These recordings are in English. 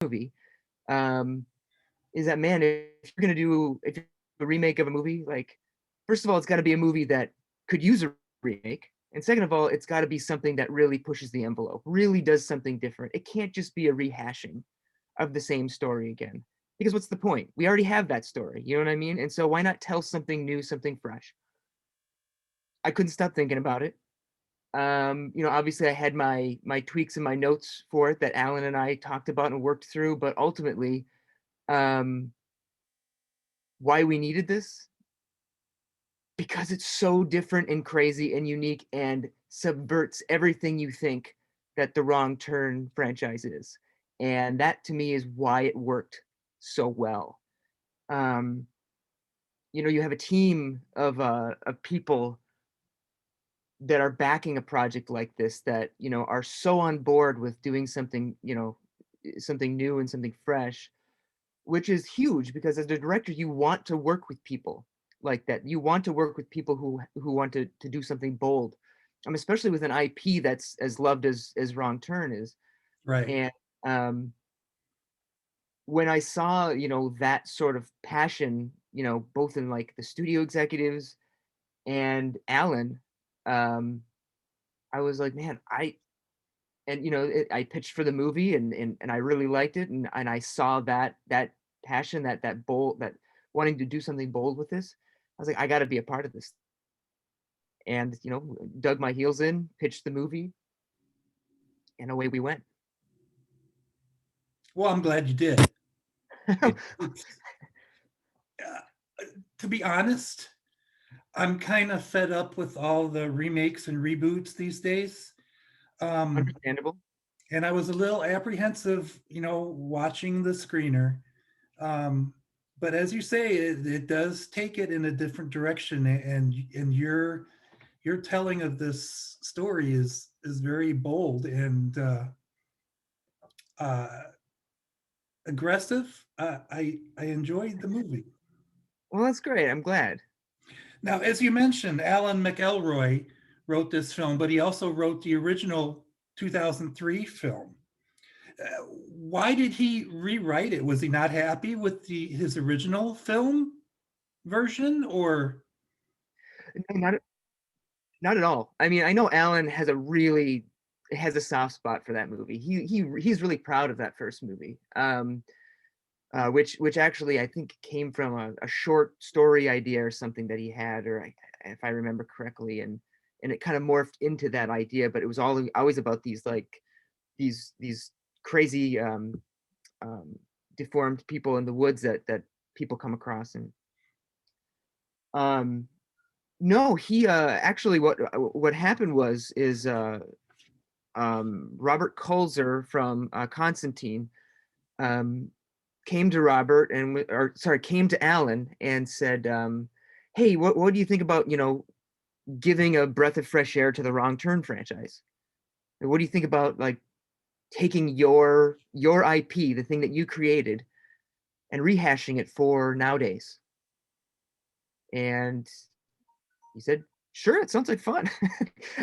movie, is that, man, if you're a remake of a movie, like, first of all, it's got to be a movie that could use a remake, and second of all, it's got to be something that really pushes the envelope, really does something different. It can't just be a rehashing of the same story again, because what's the point? We already have that story, you know what I mean? And so why not tell something new, something fresh? I couldn't stop thinking about it. Obviously I had my tweaks and my notes for it that Alan and I talked about and worked through, but ultimately, um, why we needed this, because it's so different and crazy and unique and subverts everything you think that the Wrong Turn franchise is. And that to me is why it worked so well. Um, you have a team of people that are backing a project like this that, are so on board with doing something, something new and something fresh, which is huge because as a director, you want to work with people like that. You want to work with people who want to do something bold. Especially with an IP that's as loved as Wrong Turn is. Right. And when I saw, that sort of passion, both in like the studio executives and Alan, um, I was like, man, I pitched for the movie and I really liked it. And I saw that passion, that bold, that wanting to do something bold with this. I was like, I got to be a part of this. And, dug my heels in, pitched the movie, and away we went. Well, I'm glad you did. It's to be honest, I'm kind of fed up with all the remakes and reboots these days. Um, Understandable. and I was a little apprehensive, watching the screener. Um, but as you say, it does take it in a different direction, and your telling of this story is very bold and uh, aggressive. I enjoyed the movie. Well, that's great. I'm glad. Now, as you mentioned, Alan McElroy wrote this film, but he also wrote the original 2003 film. Why did he rewrite it? Was he not happy with his original film version, or No, not at all. I mean, I know Alan has a soft spot for that movie. He's really proud of that first movie. Which actually I think came from a short story idea or something that he had, if I remember correctly, and it kind of morphed into that idea. But it was always about these like these crazy um, deformed people in the woods that people come across. And um, no, he actually what happened is Robert Kulzer from Constantine um, came to Robert came to Alan and said, "Hey, what do you think about giving a breath of fresh air to the Wrong Turn franchise? What do you think about like taking your IP, the thing that you created, and rehashing it for nowadays?" And he said, "Sure, it sounds like fun."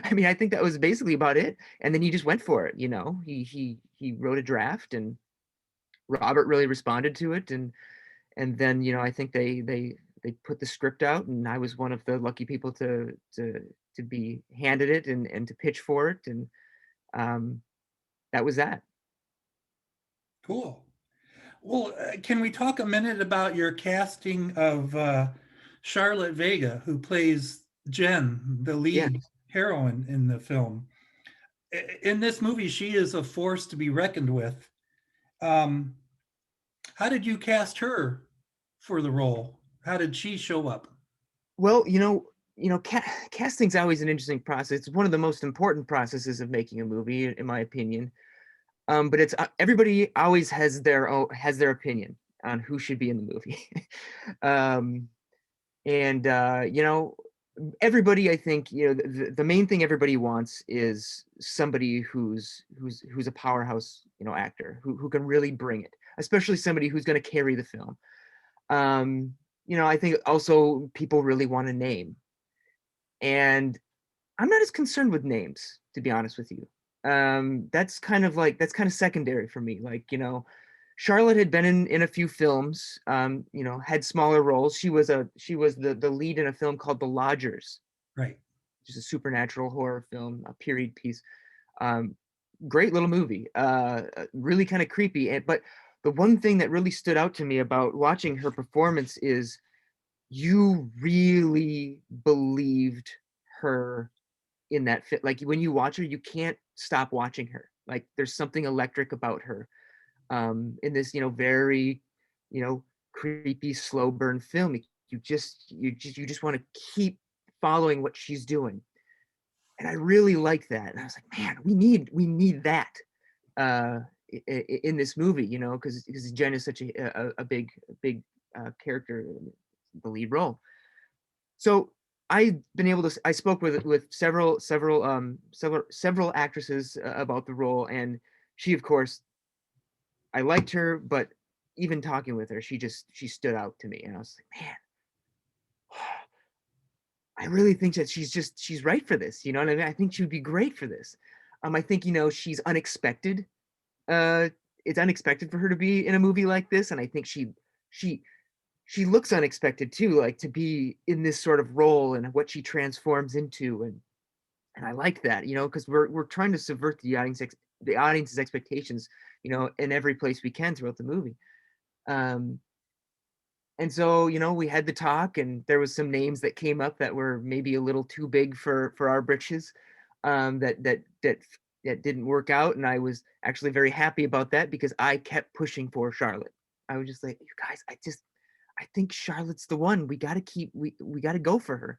I mean, I think that was basically about it. And then he just went for it. He wrote a draft, and Robert really responded to it, and then I think they put the script out, and I was one of the lucky people to be handed it and to pitch for it, and um, that was that. cool? Well, can we talk a minute about your casting of Charlotte Vega, who plays Jen, the Yeah. lead heroine in the film? In this movie, she is a force to be reckoned with. Um, how did you cast her for the role? How did she show up? Well, casting's always an interesting process. It's one of the most important processes of making a movie, in my opinion. But it's everybody always has their opinion on who should be in the movie. um, and everybody, I think, the main thing everybody wants is somebody who's a powerhouse, actor who can really bring it, especially somebody who's going to carry the film. um I think also people really want a name, and I'm not as concerned with names, to be honest with you. That's kind of secondary for me. Like, Charlotte had been in a few films, you know, had smaller roles. She was the lead in a film called The Lodgers, Right. which is a supernatural horror film, a period piece. Um, Great little movie, really kind of creepy. But the one thing that really stood out to me about watching her performance is you really believed her in that fit. Like when you watch her, you can't stop watching her. Like there's something electric about her, in this, you know, very, you know, creepy, slow burn film. You just want to keep following what she's doing. And I really like that. And I was like, man, we need that uh, in this movie, you know, because Jen is such a big character, the lead role. So I've been able to. I spoke with several actresses about the role, and she, of course, I liked her, but even talking with her, she stood out to me, and I was like, man, I really think that she's right for this. You know what I mean? I think she would be great for this. I think, you know, she's unexpected. Uh, it's unexpected for her to be in a movie like this, and I think she she looks unexpected too, like to be in this sort of role and what she transforms into, and I like that, you know, because we're trying to subvert the audience's expectations, you know, in every place we can throughout the movie. Um, and so, you know, we had the talk, and there was some names that came up that were maybe a little too big for our britches, that didn't work out, and I was actually very happy about that because I kept pushing for Charlotte. I was just like, you guys, I think Charlotte's the one. We got to go for her.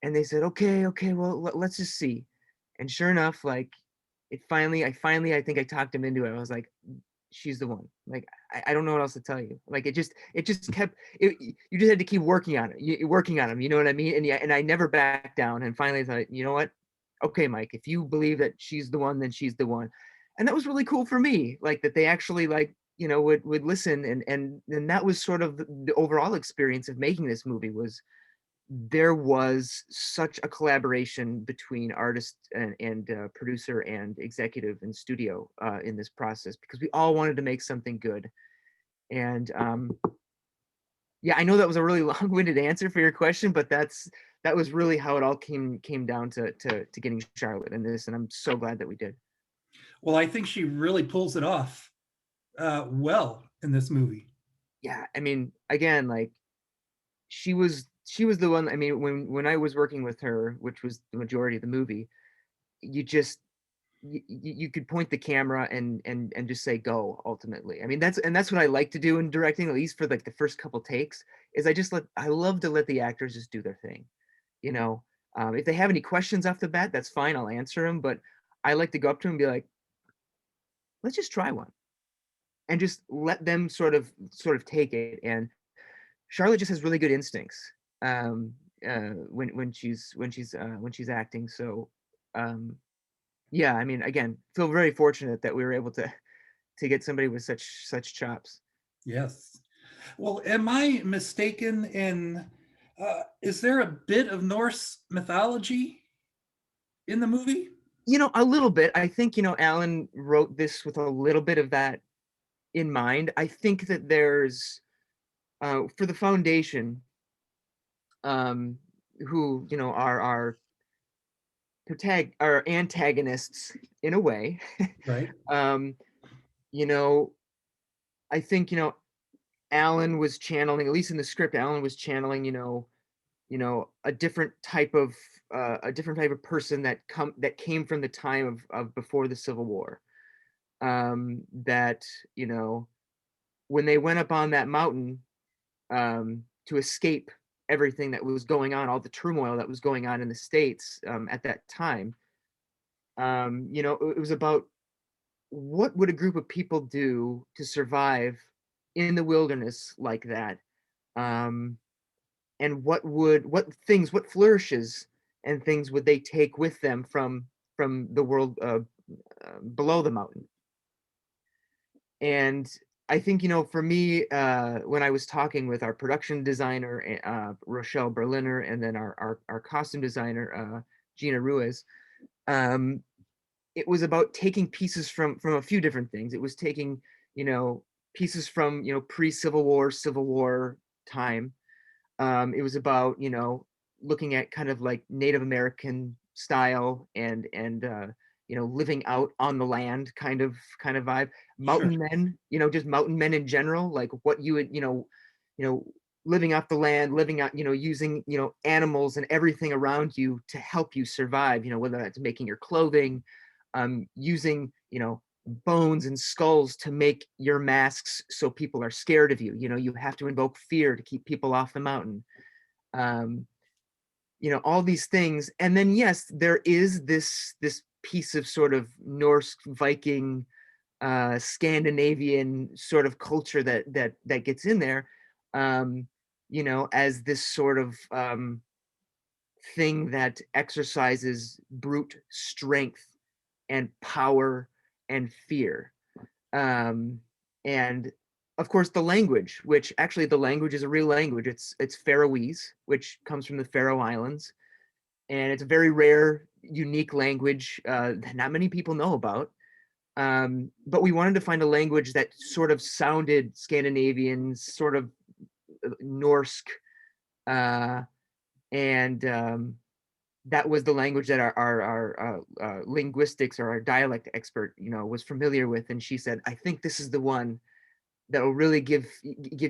And they said, okay, well, let's just see. And sure enough, like I think I talked him into it. I was like, she's the one. Like, I don't know what else to tell you. Like, it just kept, you just had to keep working on it. Working on him, you know what I mean? And yeah, and I never backed down. And finally I thought, you know what? Okay, Mike, if you believe that she's the one, then she's the one. And that was really cool for me. Like that they actually, like, you know, would listen, and that was sort of the overall experience of making this movie. Was there was such a collaboration between artist and producer and executive and studio in this process, because we all wanted to make something good. And yeah, I know that was a really long-winded answer for your question, but that was really how it all came down to getting Charlotte in this, and I'm so glad that we did. Well, I think she really pulls it off well in this movie. Yeah, I mean, again, like she was the one. I mean, when I was working with her, which was the majority of the movie, you just you could point the camera and just say go. Ultimately, I mean, that's what I like to do in directing, at least for like the first couple takes, is I love to let the actors just do their thing, you know. If they have any questions off the bat, that's fine, I'll answer them, but I like to go up to them and be like, let's just try one, and just let them sort of take it. And Charlotte just has really good instincts, when she's acting. So um, yeah, I mean, again, feel very fortunate that we were able to get somebody with such chops. Yes. Well, am I mistaken in, is there a bit of Norse mythology in the movie? You know, a little bit. I think, you know, Alan wrote this with a little bit of that in mind. I think that there's for the foundation, um, who, you know, are our antagonists in a way. Right. um, you know, I think, you know, Alan was channeling, at least in the script, Alan was channeling, a different type of person that came from the time of before the Civil War. That, you know, when they went up on that mountain, to escape everything that was going on, all the turmoil that was going on in the States, at that time, you know, it was about what would a group of people do to survive in the wilderness like that, um, and what flourishes and things would they take with them from the world, below the mountain. And I think, you know, for me, when I was talking with our production designer, Rochelle Berliner, and then our costume designer, Gina Ruiz, um, it was about taking pieces from a few different things. It was taking, you know, pieces from, pre-Civil War, Civil War time. It was about, looking at kind of like Native American style and living out on the land kind of vibe. Sure. Mountain men, just mountain men in general, like what you would, you know, living off the land, living out, using, animals and everything around you to help you survive, whether that's making your clothing, using, bones and skulls to make your masks so people are scared of you. You have to invoke fear to keep people off the mountain. Um, all these things. And then yes, there is this piece of sort of Norse Viking Scandinavian sort of culture that gets in there, as this sort of thing that exercises brute strength and power and fear. And of course the language, which actually the language is a real language. It's Faroese, which comes from the Faroe Islands, and it's a very rare, unique language that not many people know about. But we wanted to find a language that sort of sounded Scandinavian, sort of Norse, and that was the language that our linguistics or our dialect expert, was familiar with. And she said, "I think this is the one that will really give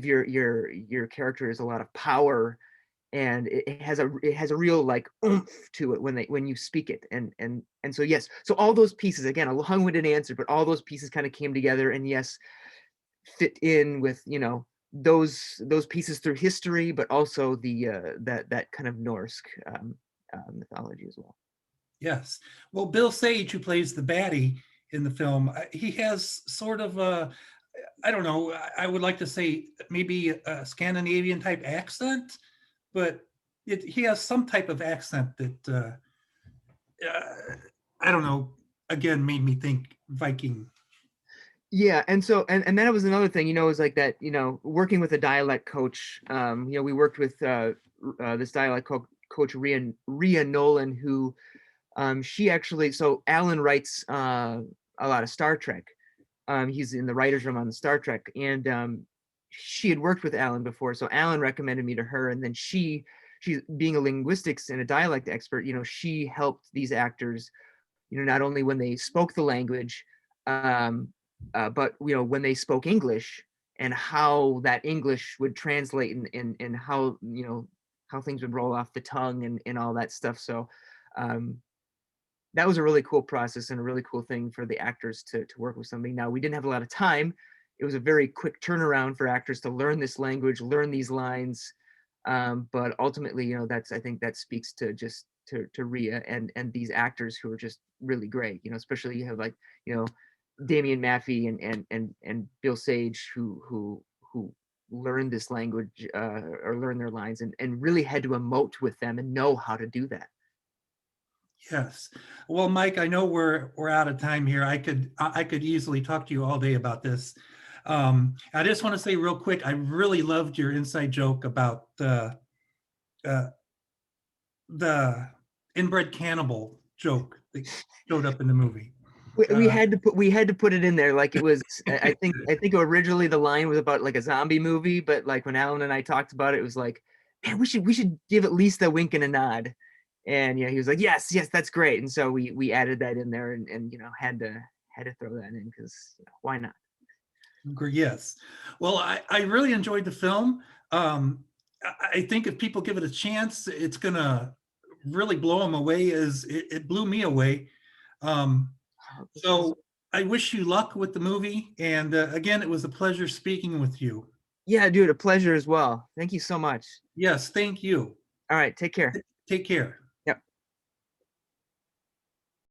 your characters a lot of power, and it has a real like oomph to it when you speak it." And so yes, so all those pieces, again, a long-winded answer, but all those pieces kind of came together, and yes, fit in with those pieces through history, but also the that kind of Norse mythology as well. Yes. Well, Bill Sage, who plays the baddie in the film, he has sort of a, I don't know, I would like to say maybe a Scandinavian type accent, but he has some type of accent that, I don't know, again, made me think Viking. Yeah, and so and that was another thing, is like that, working with a dialect coach. We worked with this dialect coach, Ria Nolan, who she actually, so Alan writes a lot of Star Trek. He's in the writers' room on the Star Trek, and she had worked with Alan before, so Alan recommended me to her, and then she's being a linguistics and a dialect expert. She helped these actors, not only when they spoke the language, but when they spoke English, and how that English would translate, and how how things would roll off the tongue, and all that stuff. So that was a really cool process and a really cool thing for the actors to work with somebody. Now, we didn't have a lot of time. It was a very quick turnaround for actors to learn this language, learn these lines. But ultimately, I think that speaks to just to Rhea and these actors who are just really great. Especially you have like, Damian Maffei and Bill Sage who learned this language or learned their lines and really had to emote with them and know how to do that. Yes. Well, Mike, I know we're out of time here. I could easily talk to you all day about this. I just want to say real quick, I really loved your inside joke about the inbred cannibal joke that showed up in the movie. We had to put it in there, like it was. I think originally the line was about like a zombie movie, but like when Alan and I talked about it, it was like, man, we should give at least a wink and a nod. And he was like, yes, that's great. And so we added that in there, and had to throw that in because why not? Yes. Well, I really enjoyed the film. I think if people give it a chance, it's gonna really blow them away, as it blew me away. So I wish you luck with the movie. And again, it was a pleasure speaking with you. Yeah, dude, a pleasure as well. Thank you so much. Yes, thank you. All right, take care. Take care.